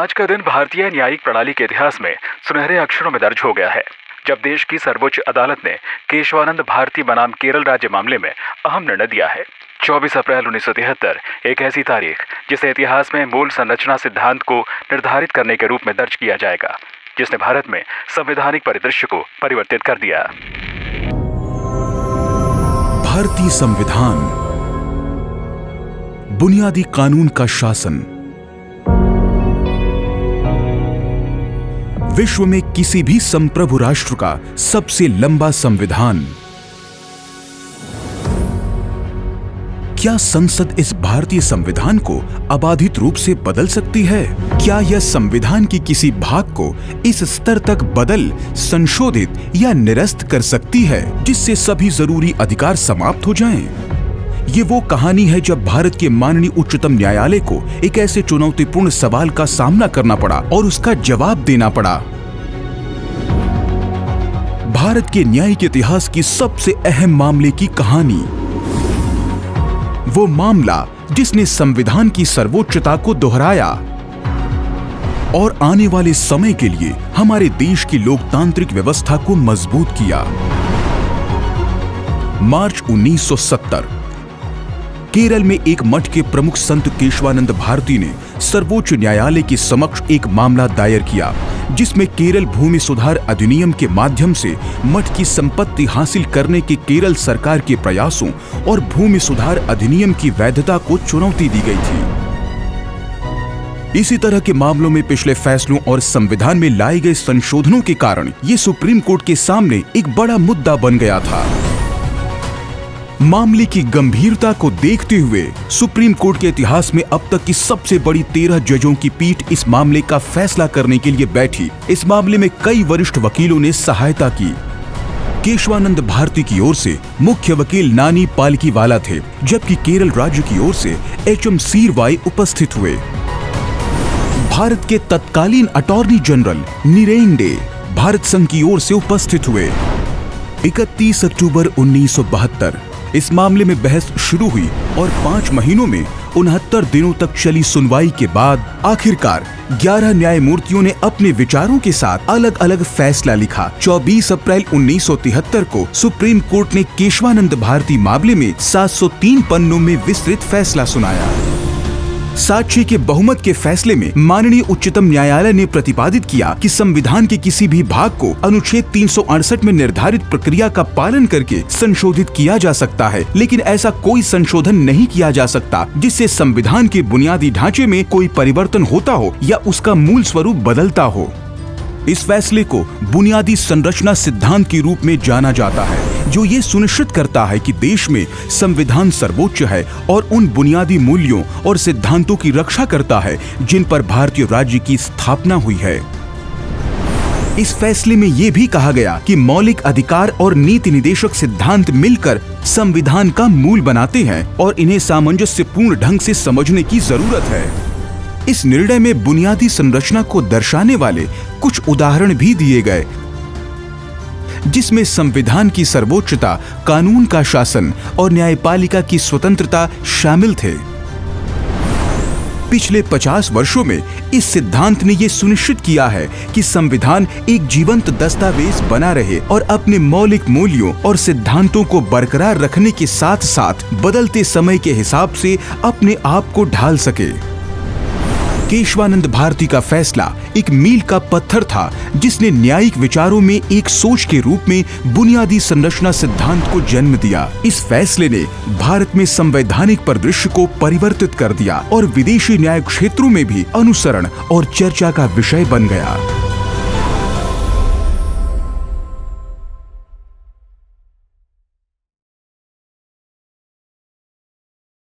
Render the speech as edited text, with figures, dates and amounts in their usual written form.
आज का दिन भारतीय न्यायिक प्रणाली के इतिहास में सुनहरे अक्षरों में दर्ज हो गया है, जब देश की सर्वोच्च अदालत ने केशवानंद भारती बनाम केरल राज्य मामले में अहम निर्णय दिया है। 24 अप्रैल 1973 एक ऐसी तारीख जिसे इतिहास में मूल संरचना सिद्धांत को निर्धारित करने के रूप में दर्ज किया जाएगा, जिसने भारत में संवैधानिक परिदृश्य को परिवर्तित कर दिया। भारतीय संविधान बुनियादी कानून का शासन, विश्व में किसी भी संप्रभु राष्ट्र का सबसे लंबा संविधान। क्या संसद इस भारतीय संविधान को अबाधित रूप से बदल सकती है? क्या यह संविधान की किसी भाग को इस स्तर तक बदल, संशोधित या निरस्त कर सकती है जिससे सभी जरूरी अधिकार समाप्त हो जाएं? ये वो कहानी है जब भारत के माननीय उच्चतम न्यायालय को एक ऐसे चुनौतीपूर्ण सवाल का सामना करना पड़ा और उसका जवाब देना पड़ा। भारत के न्यायिक इतिहास की सबसे अहम मामले की कहानी, वो मामला जिसने संविधान की सर्वोच्चता को दोहराया और आने वाले समय के लिए हमारे देश की लोकतांत्रिक व्यवस्था को मजबूत किया। मार्च 1970 केरल में एक मठ के प्रमुख संत केशवानंद भारती ने सर्वोच्च न्यायालय के समक्ष एक मामला दायर किया, जिसमें केरल भूमि सुधार अधिनियम के माध्यम से मठ की संपत्ति हासिल करने के केरल सरकार के प्रयासों और भूमि सुधार अधिनियम की वैधता को चुनौती दी गई थी। इसी तरह के मामलों में पिछले फैसलों और संविधान में लाए गए संशोधनों के कारण ये सुप्रीम कोर्ट के सामने एक बड़ा मुद्दा बन गया था। मामले की गंभीरता को देखते हुए सुप्रीम कोर्ट के इतिहास में अब तक की सबसे बड़ी 13 जजों की पीठ इस मामले का फैसला करने के लिए बैठी। इस मामले में कई वरिष्ठ वकीलों ने सहायता की। केशवानंद भारती की ओर से मुख्य वकील नानी पालकीवाला थे, जबकि केरल राज्य की ओर से HM सीरवाई उपस्थित हुए। भारत के तत्कालीन अटॉर्नी जनरल निरेंडे भारत संघ की ओर से उपस्थित हुए। 31 अक्टूबर 1972 इस मामले में बहस शुरू हुई और 5 महीनों में 69 दिनों तक चली सुनवाई के बाद आखिरकार 11 न्यायमूर्तियों ने अपने विचारों के साथ अलग अलग फैसला लिखा। 24 अप्रैल 1973 को सुप्रीम कोर्ट ने केशवानंद भारती मामले में 703 पन्नों में विस्तृत फैसला सुनाया। साक्षी के बहुमत के फैसले में माननीय उच्चतम न्यायालय ने प्रतिपादित किया कि संविधान के किसी भी भाग को अनुच्छेद 368 में निर्धारित प्रक्रिया का पालन करके संशोधित किया जा सकता है, लेकिन ऐसा कोई संशोधन नहीं किया जा सकता जिससे संविधान के बुनियादी ढांचे में कोई परिवर्तन होता हो या उसका मूल स्वरूप बदलता हो। इस फैसले को बुनियादी संरचना सिद्धांत के रूप में जाना जाता है, जो ये सुनिश्चित करता है कि देश में संविधान सर्वोच्च है और उन बुनियादी मूल्यों और सिद्धांतों की रक्षा करता है जिन पर भारतीय राज्य की स्थापना हुई है। इस फैसले में ये भी कहा गया कि मौलिक अधिकार और नीति निदेशक सिद्धांत मिलकर संविधान का मूल बनाते हैं और इन्हें सामंजस्यपूर्ण ढंग से समझने की जरूरत है। इस निर्णय में बुनियादी संरचना को दर्शाने वाले कुछ उदाहरण भी दिए गए, जिसमें संविधान की सर्वोच्चता, कानून का शासन और न्यायपालिका की स्वतंत्रता शामिल थे। पिछले 50 वर्षों में इस सिद्धांत ने यह सुनिश्चित किया है कि संविधान एक जीवंत दस्तावेज बना रहे और अपने मौलिक मूल्यों और सिद्धांतों को बरकरार रखने के साथ साथ बदलते समय के हिसाब से अपने आप को ढाल सके। केशवानंद भारती का फैसला एक मील का पत्थर था, जिसने न्यायिक विचारों में एक सोच के रूप में बुनियादी संरचना सिद्धांत को जन्म दिया। इस फैसले ने भारत में संवैधानिक परिदृश्य को परिवर्तित कर दिया और विदेशी न्याय क्षेत्रों में भी अनुसरण और चर्चा का विषय बन गया।